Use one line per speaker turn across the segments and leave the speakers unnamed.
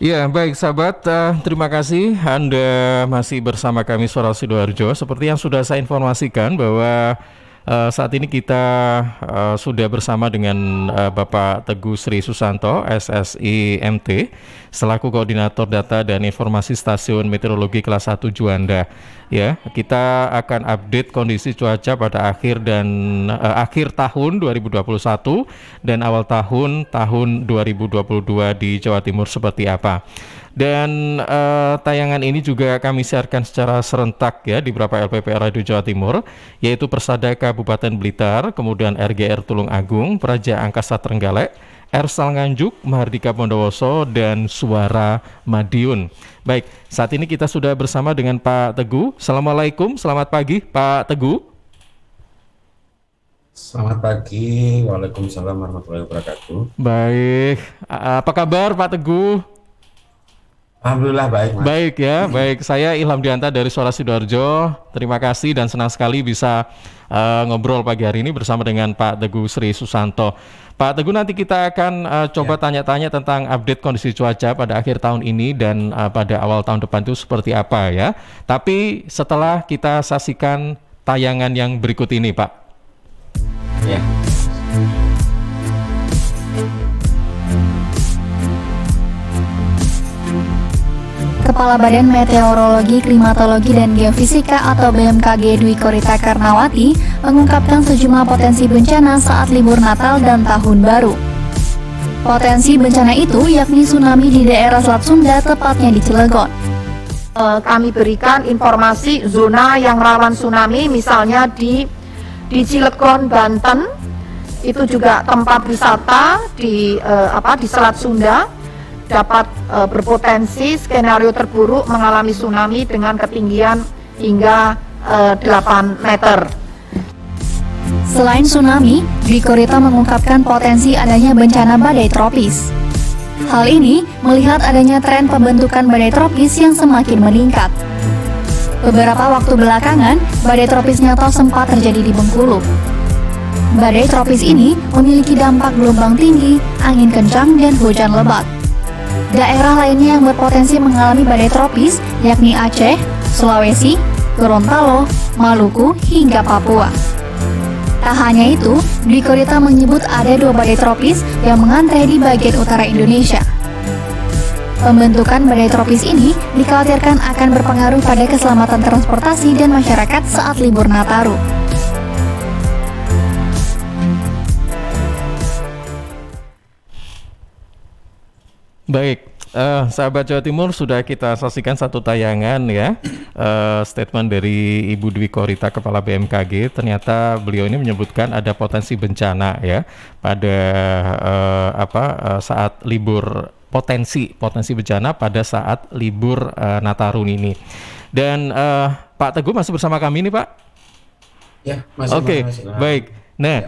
Ya, baik sahabat, terima kasih Anda masih bersama kami Suara Sidoarjo. Seperti yang sudah saya informasikan bahwa saat ini kita sudah bersama dengan Bapak Teguh Sri Susanto, SSI MT, selaku Koordinator Data dan Informasi Stasiun Meteorologi Kelas 1 Juanda. Ya, kita akan update kondisi cuaca pada akhir tahun 2021 dan awal tahun 2022 di Jawa Timur seperti apa. Dan tayangan ini juga kami siarkan secara serentak ya di beberapa LPPR Radio Jawa Timur, yaitu Persada Kabupaten Blitar, kemudian RGR Tulung Agung, Praja Angkasa Trenggalek, Ersal Nganjuk, Mahardika Bondowoso, dan Suara Madiun. Baik, saat ini kita sudah bersama dengan Pak Teguh. Assalamualaikum, selamat pagi Pak Teguh.
Selamat pagi, Waalaikumsalam warahmatullahi wabarakatuh.
Baik, apa kabar Pak Teguh?
Alhamdulillah baik, Mas.
Baik ya, baik. Saya Ilham Dianta dari Suara Sidoarjo. Terima kasih dan senang sekali bisa ngobrol pagi hari ini bersama dengan Pak Teguh Sri Susanto. Pak Teguh, nanti kita akan coba tanya-tanya tentang update kondisi cuaca pada akhir tahun ini dan pada awal tahun depan itu seperti apa ya. Tapi setelah kita saksikan tayangan yang berikut ini, Pak.
Ya.
Kepala Badan Meteorologi, Klimatologi, dan Geofisika atau BMKG Dwi Korita Karnawati mengungkapkan sejumlah potensi bencana saat libur Natal dan Tahun Baru. Potensi bencana itu yakni tsunami di daerah Selat Sunda, tepatnya di Cilegon.
Kami berikan informasi zona yang rawan tsunami, misalnya di Cilegon, Banten, itu juga tempat wisata di Selat Sunda dapat berpotensi skenario terburuk mengalami tsunami dengan ketinggian hingga 8 meter.
Selain tsunami, Dwi Korita mengungkapkan potensi adanya bencana badai tropis. Hal ini melihat adanya tren pembentukan badai tropis yang semakin meningkat. Beberapa waktu belakangan, badai tropis Nyato sempat terjadi di Bengkulu. Badai tropis ini memiliki dampak gelombang tinggi, angin kencang, dan hujan lebat. Daerah lainnya yang berpotensi mengalami badai tropis yakni Aceh, Sulawesi, Gorontalo, Maluku, hingga Papua. Tak hanya itu, Dwi Korita menyebut ada 2 badai tropis yang mengantre di bagian utara Indonesia. Pembentukan badai tropis ini dikhawatirkan akan berpengaruh pada keselamatan transportasi dan masyarakat saat libur Nataru.
Baik, sahabat Jawa Timur, sudah kita saksikan satu tayangan ya, statement dari Ibu Dwi Korita, Kepala BMKG. Ternyata beliau ini menyebutkan ada potensi bencana ya pada saat libur, potensi bencana pada saat libur Nataru ini. Dan Pak Teguh masih bersama kami ini, Pak?
Ya, masih.
Oke, baik. Nah,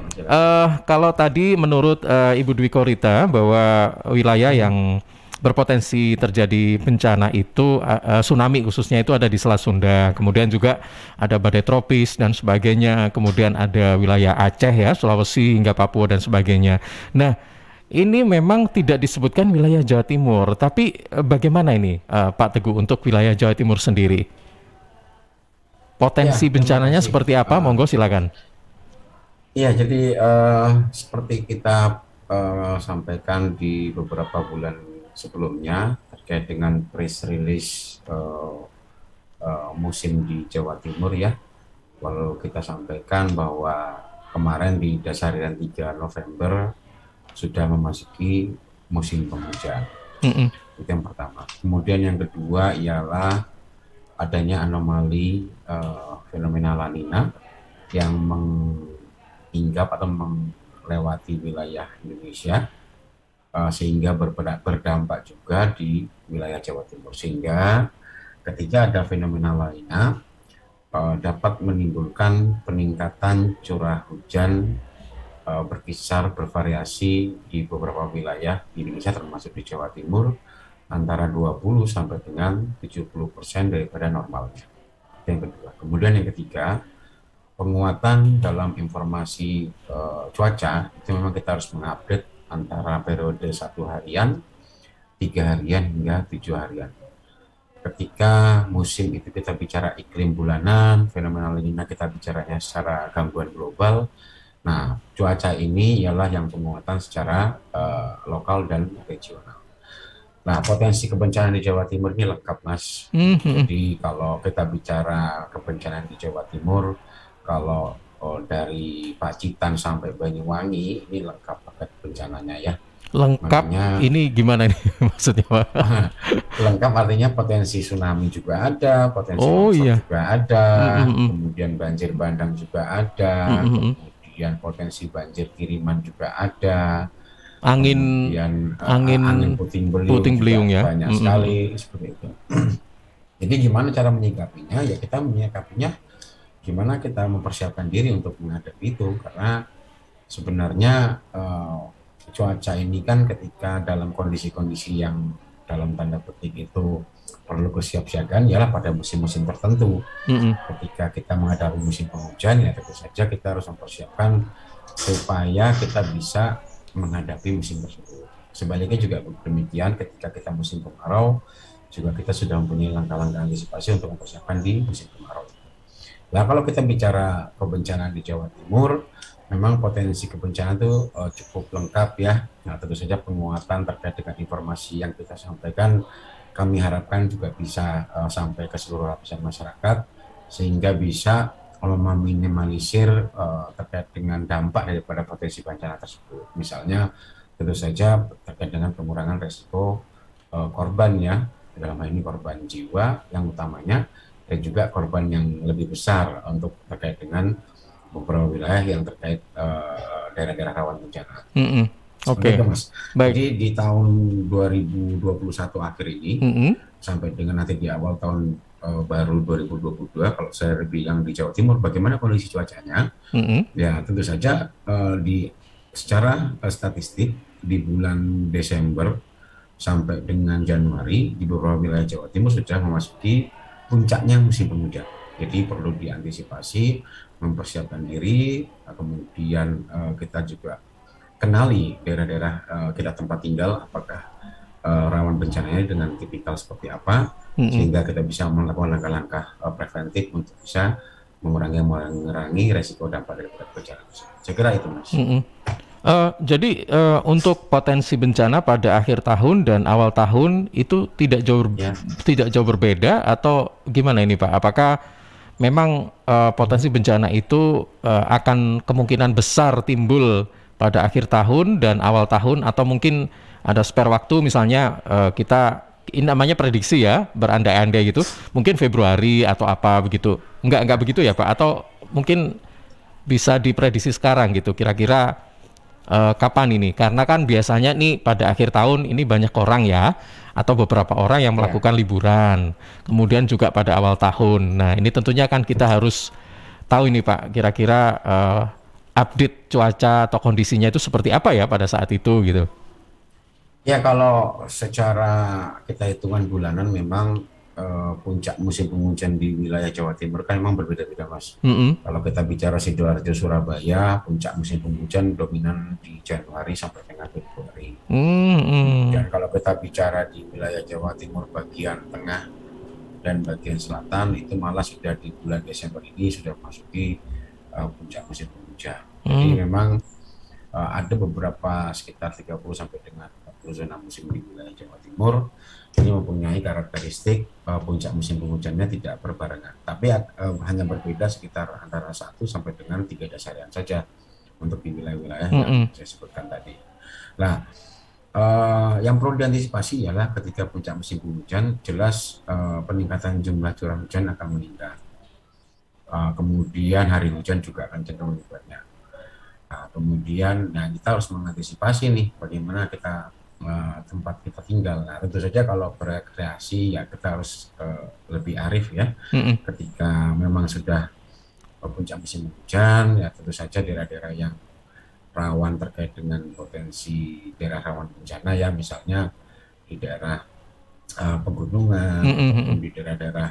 kalau tadi menurut Ibu Dwi Korita bahwa wilayah yang berpotensi terjadi bencana itu tsunami khususnya itu ada di Selat Sunda, kemudian juga ada badai tropis dan sebagainya, kemudian ada wilayah Aceh ya, Sulawesi hingga Papua dan sebagainya. Nah, ini memang tidak disebutkan wilayah Jawa Timur, tapi bagaimana ini Pak Teguh untuk wilayah Jawa Timur sendiri? Potensi bencananya seperti apa? Monggo silakan.
Iya, jadi seperti kita sampaikan di beberapa bulan sebelumnya terkait dengan press release musim di Jawa Timur ya. Walau kita sampaikan bahwa kemarin di Dasarian 3 November sudah memasuki musim penghujan. Itu yang pertama. Kemudian yang kedua ialah adanya anomali fenomena La Nina yang hinggap atau melewati wilayah Indonesia sehingga berdampak juga di wilayah Jawa Timur, sehingga ketika ada fenomena La Nina dapat menimbulkan peningkatan curah hujan bervariasi di beberapa wilayah di Indonesia termasuk di Jawa Timur antara 20 sampai dengan 70% daripada normalnya. Yang kedua. Kemudian yang ketiga, penguatan dalam informasi cuaca itu memang kita harus mengupdate antara periode 1 harian 3 harian hingga 7 harian. Ketika musim itu kita bicara iklim bulanan, fenomena La Nina kita bicaranya secara gangguan global. Nah, cuaca ini ialah yang penguatan secara lokal dan regional. Nah, potensi kebencanaan di Jawa Timur ini lengkap, Mas. Jadi kalau kita bicara kebencanaan di Jawa Timur, kalau dari Pacitan sampai Banyuwangi ini lengkap paket bencananya ya.
Lengkap, makanya, ini gimana nih maksudnya Pak?
Lengkap artinya potensi tsunami juga ada, potensi longsor juga ada, kemudian banjir bandang juga ada, kemudian potensi banjir kiriman juga ada,
angin
puting beliung juga banyak sekali seperti itu. Jadi gimana cara menyikapinya? Ya kita menyikapinya gimana kita mempersiapkan diri untuk menghadapi itu, karena sebenarnya cuaca ini kan ketika dalam kondisi-kondisi yang dalam tanda petik itu perlu kesiapsiagaan ialah pada musim-musim tertentu. Ketika kita menghadapi musim penghujan ya tentu saja kita harus mempersiapkan supaya kita bisa menghadapi musim tersebut. Sebaliknya juga demikian, ketika kita musim kemarau juga kita sudah mempunyai langkah-langkah antisipasi untuk mempersiapkan di musim kemarau. Nah, kalau kita bicara kebencanaan di Jawa Timur, memang potensi kebencanaan itu cukup lengkap ya. Nah, tentu saja penguatan terkait dengan informasi yang kita sampaikan, kami harapkan juga bisa sampai ke seluruh lapisan masyarakat, sehingga bisa meminimalisir terkait dengan dampak daripada potensi bencana tersebut. Misalnya, tentu saja terkait dengan pengurangan resiko korban ya, dalam hal ini korban jiwa yang utamanya, dan juga korban yang lebih besar untuk terkait dengan beberapa wilayah yang terkait daerah-daerah rawan bencana.
Oke.
Baik. Jadi di tahun 2021 akhir ini sampai dengan nanti di awal tahun baru 2022, kalau saya bilang di Jawa Timur, bagaimana kondisi cuacanya? Ya tentu saja secara statistik di bulan Desember sampai dengan Januari di beberapa wilayah Jawa Timur sudah memasuki puncaknya musim penghujan. Jadi perlu diantisipasi, mempersiapkan diri, kemudian kita juga kenali daerah-daerah kita tempat tinggal, apakah rawan bencananya dengan tipikal seperti apa, sehingga kita bisa melakukan langkah-langkah preventif untuk bisa mengurangi resiko dampak dari bencana. Saya kira itu, Mas.
Jadi untuk potensi bencana pada akhir tahun dan awal tahun itu tidak jauh berbeda atau gimana ini Pak? Apakah memang potensi bencana itu akan kemungkinan besar timbul pada akhir tahun dan awal tahun, atau mungkin ada spare waktu, misalnya kita ini namanya prediksi ya, berandai-andai gitu, mungkin Februari atau apa begitu? Enggak begitu ya Pak? Atau mungkin bisa diprediksi sekarang gitu, kira-kira kapan ini? Karena kan biasanya nih pada akhir tahun ini banyak orang ya, atau beberapa orang yang melakukan liburan, kemudian juga pada awal tahun. Nah ini tentunya kan kita harus tahu ini Pak, kira-kira update cuaca atau kondisinya itu seperti apa ya pada saat itu gitu.
Ya kalau secara kita hitungan bulanan memang puncak musim penghujan di wilayah Jawa Timur kan memang berbeda-beda, Mas. Kalau kita bicara Sidoarjo, Surabaya, puncak musim penghujan dominan di Januari sampai dengan Februari. Dan kalau kita bicara di wilayah Jawa Timur bagian tengah dan bagian selatan, itu malah sudah di bulan Desember ini sudah memasuki puncak musim penghujan. Jadi memang ada beberapa sekitar 30 sampai dengan 40 zona musim di wilayah Jawa Timur ini mempunyai karakteristik puncak musim penghujannya tidak berbarengan, tapi hanya berbeda sekitar antara 1 sampai dengan 3 dasarian saja untuk di wilayah-wilayah yang saya sebutkan tadi. Nah, yang perlu diantisipasi ialah ketika puncak musim penghujan jelas peningkatan jumlah curah hujan akan meningkat. Kemudian hari hujan juga akan cenderung lebih banyak. Kemudian kita harus mengantisipasi nih bagaimana kita tempat kita tinggal. Nah, tentu saja kalau berekreasi ya kita harus lebih arif ya. Ketika memang sudah puncak musim hujan ya tentu saja daerah-daerah yang rawan terkait dengan potensi daerah rawan bencana ya, misalnya di daerah pegunungan, ataupun di daerah-daerah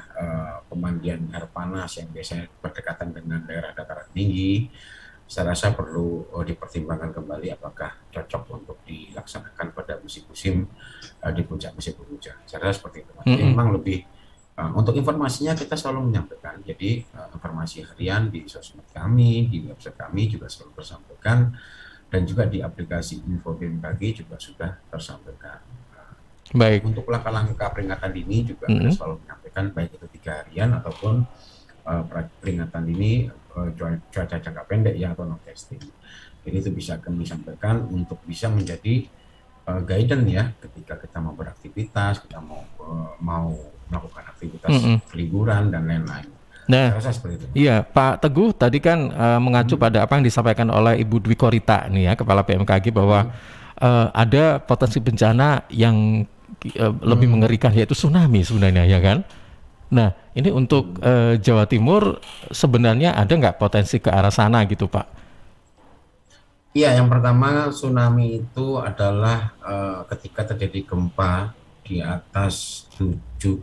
pemandian air panas yang biasanya berdekatan dengan daerah dataran tinggi. saya rasa perlu dipertimbangkan kembali apakah cocok untuk dilaksanakan pada musim-musim di puncak musim penghujan. Saya rasa seperti itu. Jadi memang lebih untuk informasinya kita selalu menyampaikan. Jadi informasi harian di sosmed kami, di website kami juga selalu tersampaikan, dan juga di aplikasi Info BMKG juga sudah tersampaikan.
Baik.
Untuk langkah-langkah peringatan dini juga kita selalu menyampaikan, baik itu 3 harian ataupun peringatan dini cuaca jangka pendek ya, atau non-testing. Jadi itu bisa kami sampaikan untuk bisa menjadi guidance ya ketika kita mau beraktivitas, kita mau melakukan aktivitas liburan dan lain-lain.
Nah, iya Pak Teguh tadi kan mengacu pada apa yang disampaikan oleh Ibu Dwi Korita nih ya, Kepala BMKG, bahwa ada potensi bencana yang lebih mengerikan, yaitu tsunami sebenarnya ya kan. Nah ini untuk Jawa Timur sebenarnya ada nggak potensi ke arah sana gitu Pak?
Iya, yang pertama tsunami itu adalah ketika terjadi gempa di atas 7,8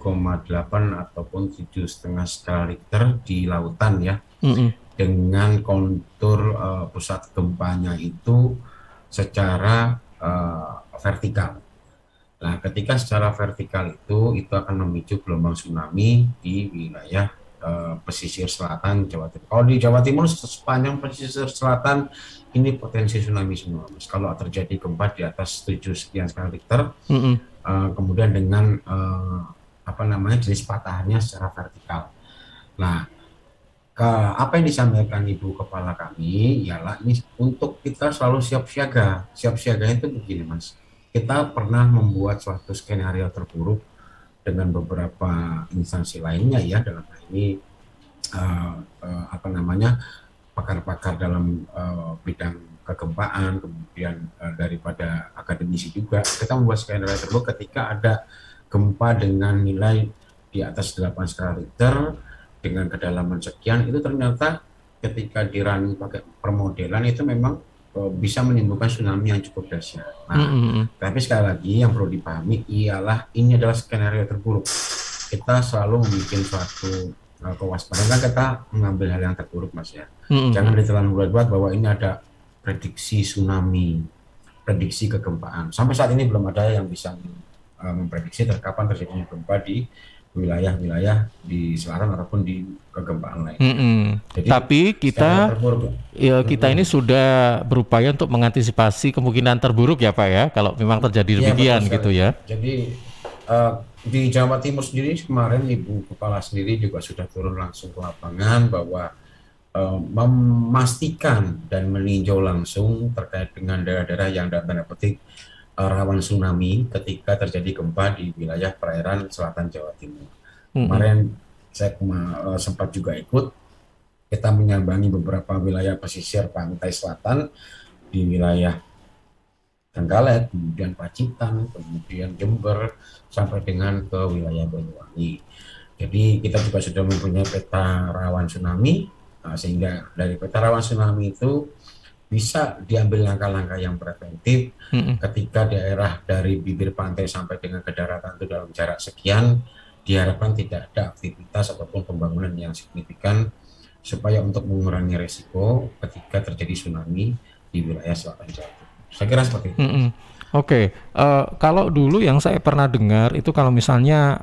ataupun 7,5 skala Richter di lautan ya, dengan kontur pusat gempanya itu secara vertikal. Nah, ketika secara vertikal itu akan memicu gelombang tsunami di wilayah pesisir selatan Jawa Timur. Kalau di Jawa Timur sepanjang pesisir selatan ini potensi tsunami semua, Mas. Kalau terjadi gempa di atas 7 sekian skala Richter, kemudian dengan jenis patahannya secara vertikal. Nah, apa yang disampaikan Ibu Kepala kami ialah ini untuk kita selalu siap siaga. Siap siaga itu begini, Mas. Kita pernah membuat suatu skenario terburuk dengan beberapa instansi lainnya ya, dalam hal ini pakar-pakar dalam bidang kegempaan, kemudian daripada akademisi juga, kita membuat skenario terburuk ketika ada gempa dengan nilai di atas 8 skala Richter dengan kedalaman sekian, itu ternyata ketika dirunning pakai permodelan itu memang bisa menimbulkan tsunami yang cukup dahsyat. Nah, tapi sekali lagi yang perlu dipahami ialah ini adalah skenario terburuk. Kita selalu membuat suatu kewaspadaan, kita mengambil hal yang terburuk, Mas ya. Jangan ditelan bulat-bulat bahwa ini ada prediksi tsunami, prediksi kegempaan. Sampai saat ini belum ada yang bisa memprediksi kapan terjadinya gempa di wilayah-wilayah di selatan ataupun di kegempaan lain.
Jadi, tapi kita ini sudah berupaya untuk mengantisipasi kemungkinan terburuk ya Pak ya, kalau memang terjadi demikian gitu ya.
Jadi di Jawa Timur sendiri kemarin Ibu Kepala sendiri juga sudah turun langsung ke lapangan bahwa memastikan dan meninjau langsung terkait dengan daerah-daerah yang dalam tanda petik rawan tsunami ketika terjadi gempa di wilayah perairan selatan Jawa Timur. Kemarin saya sempat juga ikut, kita menyambangi beberapa wilayah pesisir pantai selatan di wilayah Trenggalek, kemudian Pacitan, kemudian Jember, sampai dengan ke wilayah Banyuwangi. Jadi kita juga sudah mempunyai peta rawan tsunami, sehingga dari peta rawan tsunami itu bisa diambil langkah-langkah yang preventif ketika daerah dari bibir pantai sampai dengan ke daratan itu dalam jarak sekian, diharapkan tidak ada aktivitas ataupun pembangunan yang signifikan supaya untuk mengurangi resiko ketika terjadi tsunami di wilayah selatan Jawa Timur. Saya kira seperti itu.
Oke. Kalau dulu yang saya pernah dengar itu kalau misalnya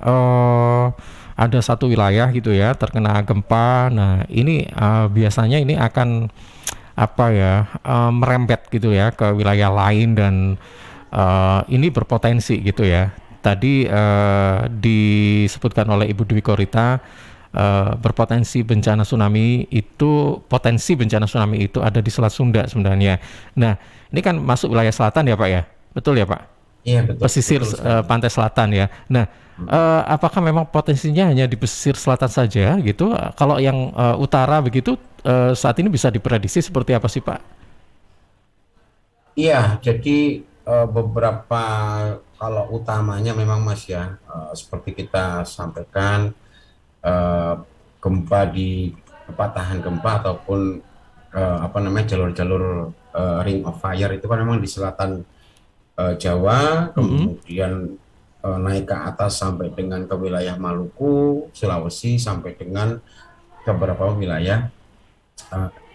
ada satu wilayah gitu ya terkena gempa, nah ini biasanya ini akan merembet gitu ya ke wilayah lain, dan ini berpotensi gitu ya. Tadi disebutkan oleh Ibu Dwi Korita potensi bencana tsunami itu ada di Selat Sunda sebenarnya. Nah, ini kan masuk wilayah selatan ya Pak ya? Betul ya Pak?
Iya betul.
Pesisir pantai selatan ya. Nah, apakah memang potensinya hanya di pesisir selatan saja gitu? Kalau yang utara begitu saat ini bisa diprediksi seperti apa sih Pak?
Iya, jadi beberapa, kalau utamanya memang Mas ya, seperti kita sampaikan, gempa di patahan gempa ataupun jalur-jalur ring of fire itu kan memang di selatan Jawa, kemudian naik ke atas sampai dengan ke wilayah Maluku, Sulawesi, sampai dengan ke beberapa wilayah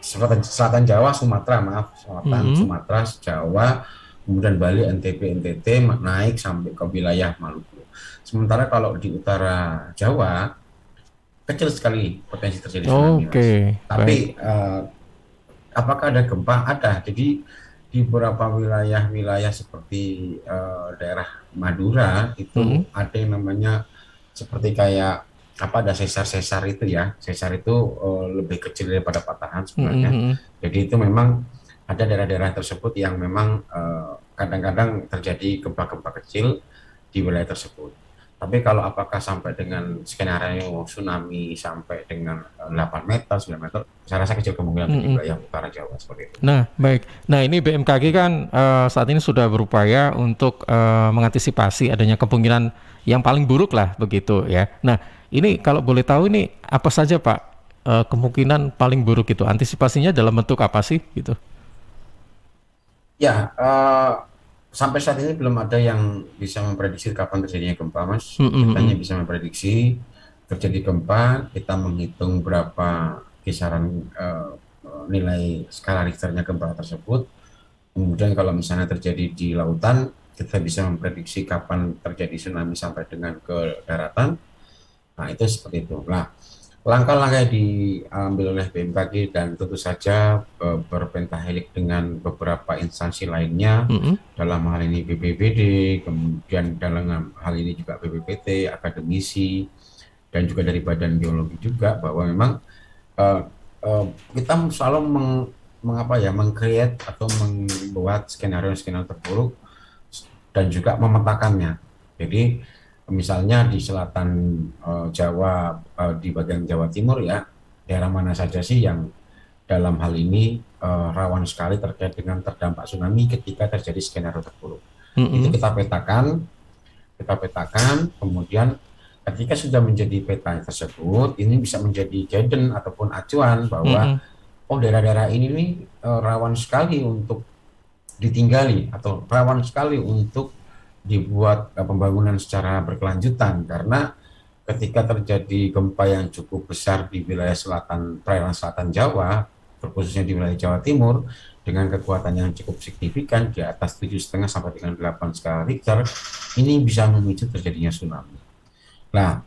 selatan Jawa, Sumatera, selatan Sumatera, Jawa, kemudian Bali, NTB, NTT naik sampai ke wilayah Maluku. Sementara kalau di utara Jawa kecil sekali potensi terjadi tsunami. Tapi apakah ada gempa? Ada. Jadi di beberapa wilayah seperti daerah Madura itu ada yang namanya seperti kayak ada sesar-sesar itu ya. Sesar itu lebih kecil daripada patahan sebenarnya. Jadi itu memang ada daerah-daerah tersebut yang memang kadang-kadang terjadi gempa-gempa kecil di wilayah tersebut. Tapi kalau apakah sampai dengan skenario tsunami sampai dengan 8 meter, 9 meter, saya rasa kecil kemungkinan di wilayah utara Jawa seperti itu.
Nah, baik. Nah, ini BMKG kan saat ini sudah berupaya untuk mengantisipasi adanya kemungkinan yang paling buruk lah begitu ya. Nah, ini kalau boleh tahu ini apa saja Pak kemungkinan paling buruk itu? Antisipasinya dalam bentuk apa sih gitu?
Ya, sampai saat ini belum ada yang bisa memprediksi kapan terjadinya gempa, Mas. Kita hanya bisa memprediksi terjadi gempa, kita menghitung berapa kisaran nilai skala Richternya gempa tersebut. Kemudian kalau misalnya terjadi di lautan, kita bisa memprediksi kapan terjadi tsunami sampai dengan ke daratan. Nah, itu seperti itu. Nah, langkah-langkah yang diambil oleh BMKG dan tentu saja berpentahelik dengan beberapa instansi lainnya, dalam hal ini BPBD, kemudian dalam hal ini juga BPPT, akademisi, dan juga dari Badan Geologi juga, bahwa memang kita selalu meng-create atau membuat skenario-skenario terburuk dan juga memetakannya. Jadi misalnya di selatan Jawa, di bagian Jawa Timur ya, daerah mana saja sih yang dalam hal ini rawan sekali terkait dengan terdampak tsunami ketika terjadi skenario terburuk. Itu kita petakan, kemudian ketika sudah menjadi peta tersebut, ini bisa menjadi guidance ataupun acuan bahwa daerah-daerah ini nih rawan sekali untuk ditinggali atau rawan sekali untuk dibuat pembangunan secara berkelanjutan, karena ketika terjadi gempa yang cukup besar di wilayah perairan selatan Jawa, terkhususnya di wilayah Jawa Timur, dengan kekuatan yang cukup signifikan di atas 7,5 sampai dengan 8 skala Richter, ini bisa memicu terjadinya tsunami. Nah,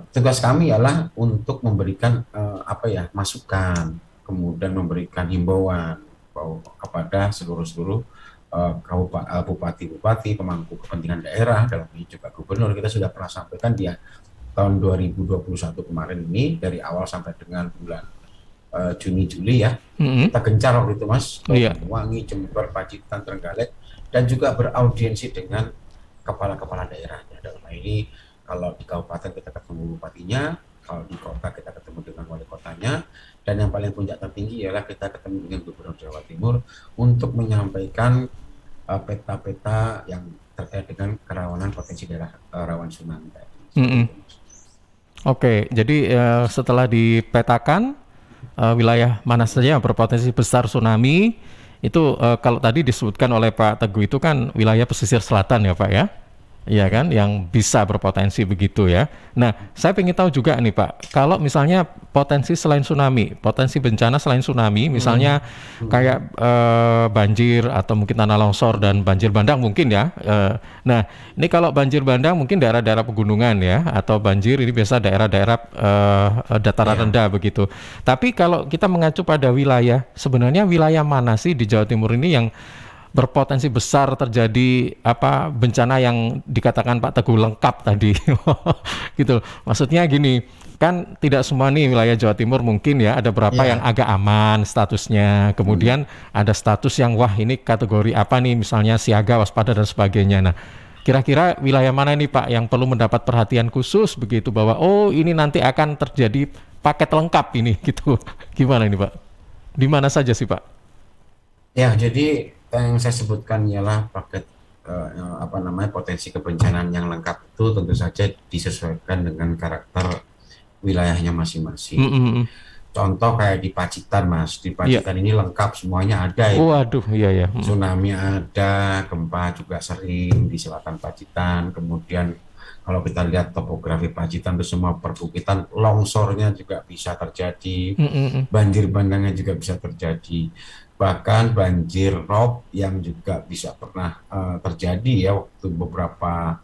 tugas kami ialah untuk memberikan masukan, kemudian memberikan himbauan kepada seluruh bupati-bupati, pemangku kepentingan daerah, dalam ini juga gubernur. Kita sudah pernah sampaikan di tahun 2021 kemarin ini, dari awal sampai dengan bulan Juni-Juli ya, kita gencar waktu itu Mas, Banyuwangi, Jember, Pacitan, Trenggalek, dan juga beraudiensi dengan kepala-kepala daerahnya. Dalam ini kalau di kabupaten kita ketemu bupatinya, kalau di kota kita ketemu dengan wali kotanya, dan yang paling puncak tertinggi ialah kita ketemu dengan Gubernur Jawa Timur untuk menyampaikan peta-peta yang terkait dengan kerawanan potensi daerah rawan tsunami tadi.
Oke, jadi setelah dipetakan wilayah mana saja yang berpotensi besar tsunami, itu kalau tadi disebutkan oleh Pak Teguh itu kan wilayah pesisir selatan ya Pak ya? Iya kan, yang bisa berpotensi begitu ya. Nah, saya ingin tahu juga nih Pak, kalau misalnya potensi selain tsunami, potensi bencana selain tsunami, misalnya kayak banjir atau mungkin tanah longsor dan banjir bandang mungkin ya. Nah, ini kalau banjir bandang mungkin daerah-daerah pegunungan ya, atau banjir ini biasa daerah-daerah dataran rendah begitu. Tapi kalau kita mengacu pada wilayah, sebenarnya wilayah mana sih di Jawa Timur ini yang berpotensi besar terjadi bencana yang dikatakan Pak Teguh lengkap tadi gitu. Maksudnya gini, kan tidak semua nih wilayah Jawa Timur mungkin ya, ada beberapa yang agak aman statusnya, kemudian ada status yang wah ini kategori apa nih, misalnya siaga, waspada dan sebagainya. Nah, kira-kira wilayah mana ini Pak yang perlu mendapat perhatian khusus begitu, bahwa ini nanti akan terjadi paket lengkap ini gitu. Gimana ini Pak? Di mana saja sih Pak?
Ya, jadi yang saya sebutkan ialah paket potensi kebencanaan yang lengkap itu tentu saja disesuaikan dengan karakter wilayahnya masing-masing. contoh kayak di Pacitan, Mas. Di Pacitan ini lengkap semuanya ada ya.
Waduh, iya ya.
Tsunami ada, gempa juga sering di selatan Pacitan. Kemudian kalau kita lihat topografi Pacitan itu semua perbukitan, longsornya juga bisa terjadi, banjir bandangnya juga bisa terjadi. Bahkan banjir rob yang juga bisa pernah terjadi ya waktu beberapa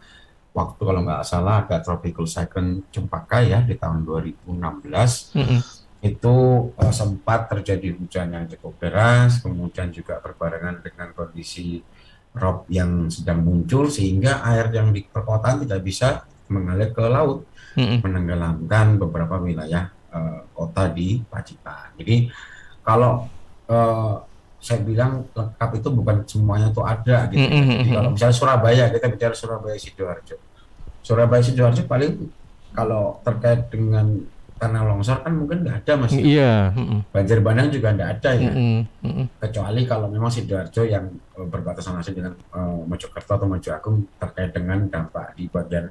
waktu kalau nggak salah ada tropical cyclone Cempaka ya di tahun 2016. Itu sempat terjadi hujan yang cukup deras, kemudian juga berbarengan dengan kondisi rob yang sedang muncul sehingga air yang di perkotaan tidak bisa mengalir ke laut, menenggelamkan beberapa wilayah kota di Pacitan. Jadi kalau saya bilang lengkap itu bukan semuanya itu ada gitu. Jadi kalau misalnya Surabaya, kita bicara Surabaya Sidoarjo. Surabaya Sidoarjo paling kalau terkait dengan tanah longsor kan mungkin nggak ada, Mas.
Iya.
Banjir bandang juga nggak ada ya. Kecuali kalau memang Sidoarjo yang berbatasan langsung dengan Mojokerto atau Mojoagung terkait dengan dampak di bagian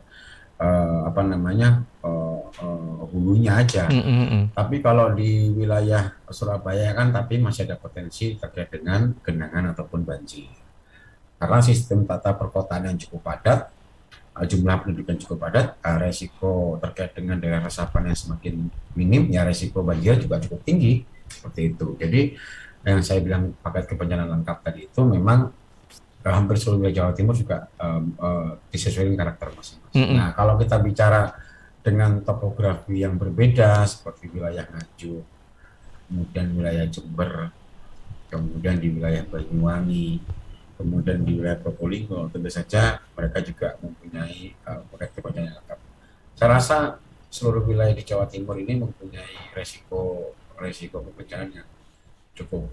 hulunya aja. Tapi kalau di wilayah Surabaya kan tapi masih ada potensi terkait dengan genangan ataupun banjir. Karena sistem tata perkotaan yang cukup padat, jumlah penduduk yang cukup padat, resiko terkait dengan daerah resapan yang semakin minim, ya resiko banjir juga cukup tinggi seperti itu. Jadi yang saya bilang paket kebencanaan lengkap tadi itu memang hampir seluruh wilayah Jawa Timur juga disesuaikan karakter masing-masing. Nah, kalau kita bicara dengan topografi yang berbeda seperti wilayah Nganjuk, kemudian wilayah Jember, kemudian di wilayah Banyuwangi, kemudian di wilayah Probolinggo, tentu saja mereka juga mempunyai paket kebencanaan lengkap. Saya rasa seluruh wilayah di Jawa Timur ini mempunyai resiko kebencanaan yang cukup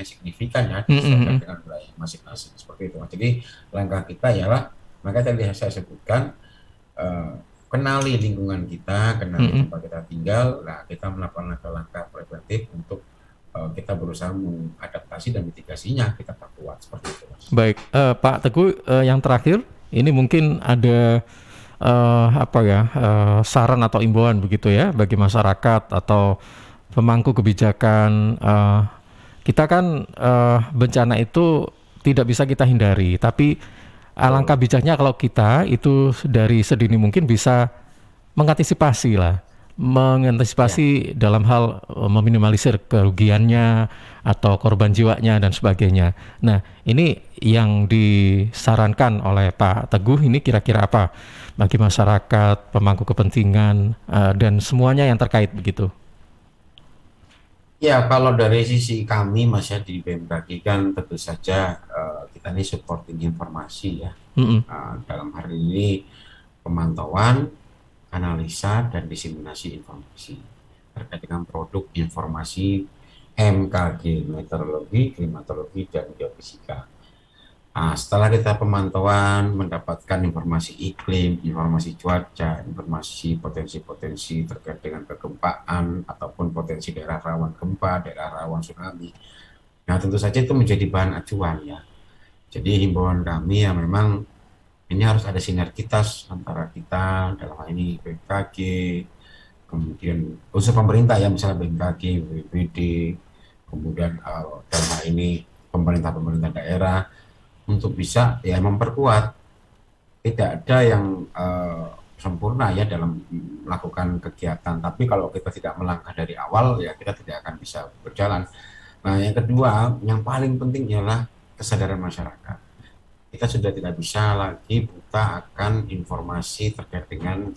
signifikan ya dengan wilayah masing-masing seperti itu. Jadi langkah kita ialah, maka tadi saya sebutkan, kenali lingkungan kita, kenali tempat kita tinggal. Nah, kita melakukan langkah-langkah preventif untuk kita berusaha mengadaptasi dan mitigasinya kita perkuat seperti itu.
Baik, Pak Teguh, yang terakhir ini mungkin ada saran atau imbauan begitu ya bagi masyarakat atau pemangku kebijakan. Kita kan bencana itu tidak bisa kita hindari, tapi alangkah bijaknya kalau kita itu dari sedini mungkin bisa mengantisipasi dalam hal meminimalisir kerugiannya atau korban jiwanya dan sebagainya. Nah, ini yang disarankan oleh Pak Teguh ini kira-kira apa bagi masyarakat, pemangku kepentingan, dan semuanya yang terkait begitu?
Ya, kalau dari sisi kami, Mas, ya, di BMKG kan tentu saja kita ini supporting informasi ya. Dalam hari ini pemantauan, analisa, dan diseminasi informasi terkait dengan produk informasi MKG, meteorologi, klimatologi, dan geofisika. Nah, setelah kita pemantauan, mendapatkan informasi iklim, informasi cuaca, informasi potensi-potensi terkait dengan kegempaan ataupun potensi daerah rawan gempa, daerah rawan tsunami. Nah, tentu saja itu menjadi bahan acuan ya. Jadi himbauan kami ya memang ini harus ada sinergitas antara kita dalam hal ini BMKG, kemudian unsur pemerintah ya, misalnya BMKG, BPBD, kemudian dalam hal ini pemerintah daerah, untuk bisa ya memperkuat. Tidak ada yang sempurna ya dalam melakukan kegiatan, tapi kalau kita tidak melangkah dari awal ya kita tidak akan bisa berjalan. Nah, yang kedua, yang paling penting ialah kesadaran masyarakat. Kita sudah tidak bisa lagi buta akan informasi terkait dengan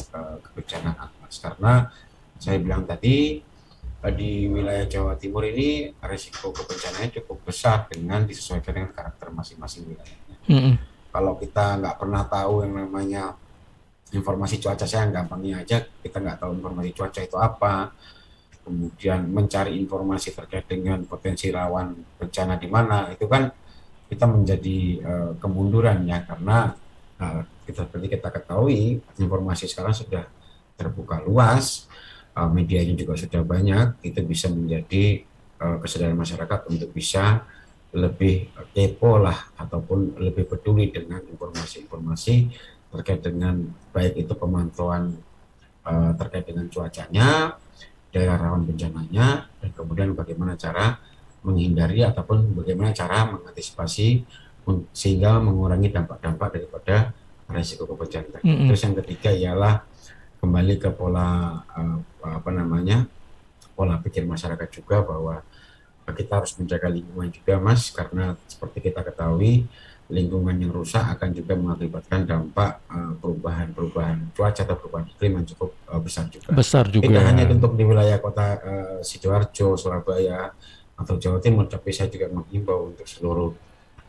kebencanaan, Mas. Karena saya bilang tadi di wilayah Jawa Timur ini risiko kebencanaan cukup besar dengan disesuaikan dengan karakter masing-masing wilayahnya. Kalau kita nggak pernah tahu yang namanya informasi cuaca, saya gampangnya aja kita nggak tahu informasi cuaca itu apa, kemudian mencari informasi terkait dengan potensi rawan bencana di mana, itu kan kita menjadi kemunduran ya, karena seperti kita ketahui informasi sekarang sudah terbuka luas, medianya juga sudah banyak, itu bisa menjadi kesadaran masyarakat untuk bisa lebih kepo lah ataupun lebih peduli dengan informasi-informasi terkait dengan baik itu pemantauan terkait dengan cuacanya daerah rawan bencananya, dan kemudian bagaimana cara menghindari ataupun bagaimana cara mengantisipasi sehingga mengurangi dampak-dampak daripada resiko kebencanaan. Terus yang ketiga ialah kembali ke pola pola pikir masyarakat juga, bahwa kita harus menjaga lingkungan juga, Mas, karena seperti kita ketahui lingkungan yang rusak akan juga mengakibatkan dampak perubahan cuaca atau perubahan iklim yang cukup besar juga. Tidak hanya untuk di wilayah kota Sidoarjo, Surabaya atau Jawa Timur, tapi saya juga menghimbau untuk seluruh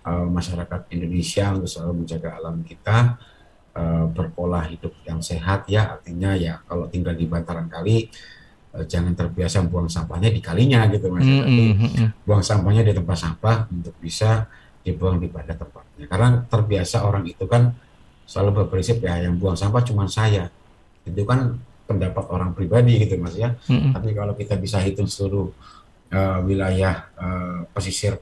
masyarakat Indonesia untuk selalu menjaga alam kita, berpola hidup yang sehat ya, artinya ya kalau tinggal di bantaran kali jangan terbiasa buang sampahnya di kalinya gitu, Mas, tapi buang sampahnya di tempat sampah untuk bisa dibuang di pada tempatnya, karena terbiasa orang itu kan selalu berprinsip ya yang buang sampah cuma saya, itu kan pendapat orang pribadi gitu, Mas ya. Tapi kalau kita bisa hitung seluruh wilayah pesisir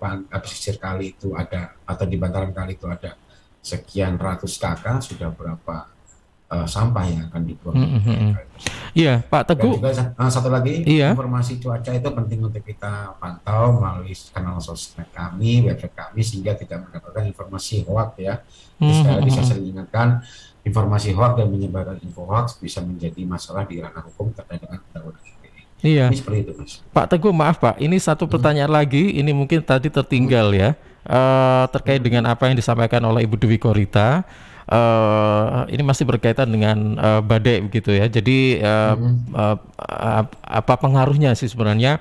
kali itu ada, atau di bantaran kali itu ada sekian ratus kakak, sudah berapa sampah yang akan dibuang.
Iya, Pak Teguh.
Dan juga satu lagi, informasi cuaca itu penting untuk kita pantau melalui kanal sosmed kami, website kami, sehingga tidak mendapatkan informasi hoax ya. Sekali lagi saya sering ingatkan, informasi hoax dan menyebarkan info hoax bisa menjadi masalah di ranah hukum terkait dengan undang-undang ITE.
Iya.
Ini seperti itu, Mas.
Pak Teguh, maaf Pak, ini satu pertanyaan lagi, ini mungkin tadi tertinggal ya, terkait dengan apa yang disampaikan oleh Ibu Dwi Korita. Ini masih berkaitan dengan badai begitu ya. Jadi apa pengaruhnya sih sebenarnya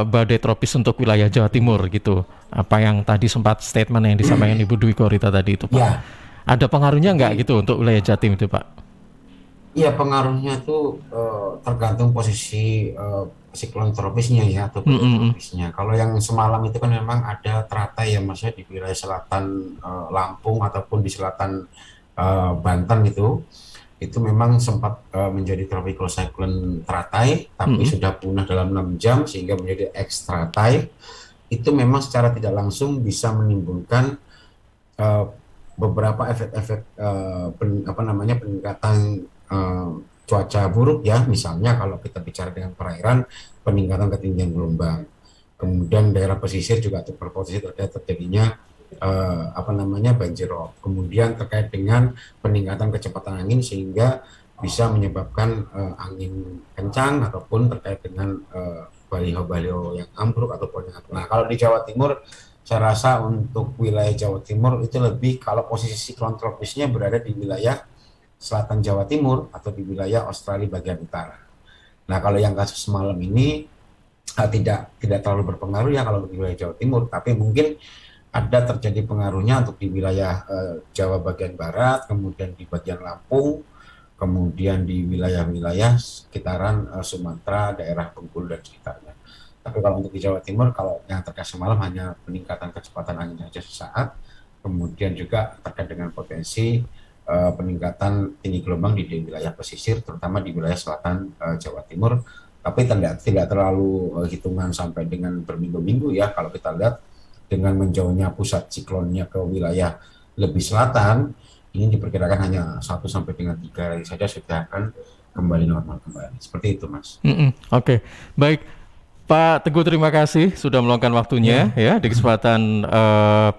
badai tropis untuk wilayah Jawa Timur gitu? Apa yang tadi sempat statement yang disampaikan Ibu Dwi Korita tadi itu, Pak? Ya. Ada pengaruhnya nggak gitu untuk wilayah Jatim itu, Pak?
Iya, pengaruhnya tuh tergantung posisi siklon tropisnya ya, atau tropisnya. Kalau yang semalam itu kan memang ada teratai ya, Mas ya, di wilayah selatan Lampung ataupun di selatan Banten itu memang sempat menjadi tropical cyclone teratai, tapi sudah punah dalam 6 jam sehingga menjadi ekstratai. Itu memang secara tidak langsung bisa menimbulkan beberapa efek-efek peningkatan cuaca buruk ya, misalnya kalau kita bicara dengan perairan, peningkatan ketinggian gelombang, kemudian daerah pesisir juga berpotensi terjadinya banjirop, kemudian terkait dengan peningkatan kecepatan angin sehingga bisa menyebabkan angin kencang ataupun terkait dengan baliho-baliho yang ambruk ataupun yang. Nah, kalau di Jawa Timur saya rasa untuk wilayah Jawa Timur itu lebih kalau posisi siklon tropisnya berada di wilayah selatan Jawa Timur atau di wilayah Australia bagian utara. Nah, kalau yang kasus semalam ini tidak terlalu berpengaruh ya kalau di wilayah Jawa Timur, tapi mungkin ada terjadi pengaruhnya untuk di wilayah Jawa bagian barat, kemudian di bagian Lampung, kemudian di wilayah-wilayah sekitaran Sumatera, daerah Bengkulu dan sekitarnya. Tapi kalau untuk di Jawa Timur, kalau yang terkait semalam hanya peningkatan kecepatan angin saja sesaat, kemudian juga terkait dengan potensi peningkatan tinggi gelombang di wilayah pesisir, terutama di wilayah selatan Jawa Timur, tapi tidak terlalu hitungan sampai dengan berminggu-minggu ya. Kalau kita lihat dengan menjauhnya pusat siklonnya ke wilayah lebih selatan, ini diperkirakan hanya 1 sampai dengan 3 hari saja sudah akan kembali normal kembali. Seperti itu, Mas.
Oke. Baik. Pak Teguh, terima kasih sudah meluangkan waktunya ya di kesempatan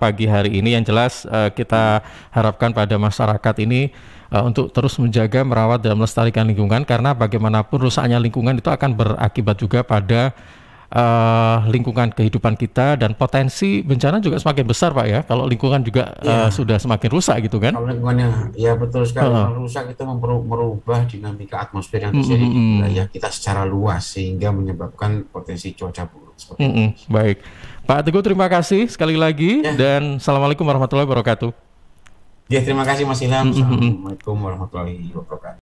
pagi hari ini. Yang jelas kita harapkan pada masyarakat ini untuk terus menjaga, merawat dan melestarikan lingkungan, karena bagaimanapun rusaknya lingkungan itu akan berakibat juga pada lingkungan kehidupan kita, dan potensi bencana juga semakin besar, Pak ya, kalau lingkungan juga sudah semakin rusak gitu kan.
Kalau lingkungannya ya betul sekali, kalau rusak itu merubah dinamika atmosfer yang terjadi di wilayah kita secara luas sehingga menyebabkan potensi cuaca buruk.
Baik, Pak Teguh, terima kasih sekali lagi dan Assalamualaikum warahmatullahi wabarakatuh.
Ya, terima kasih Mas Ilham. Assalamualaikum warahmatullahi wabarakatuh.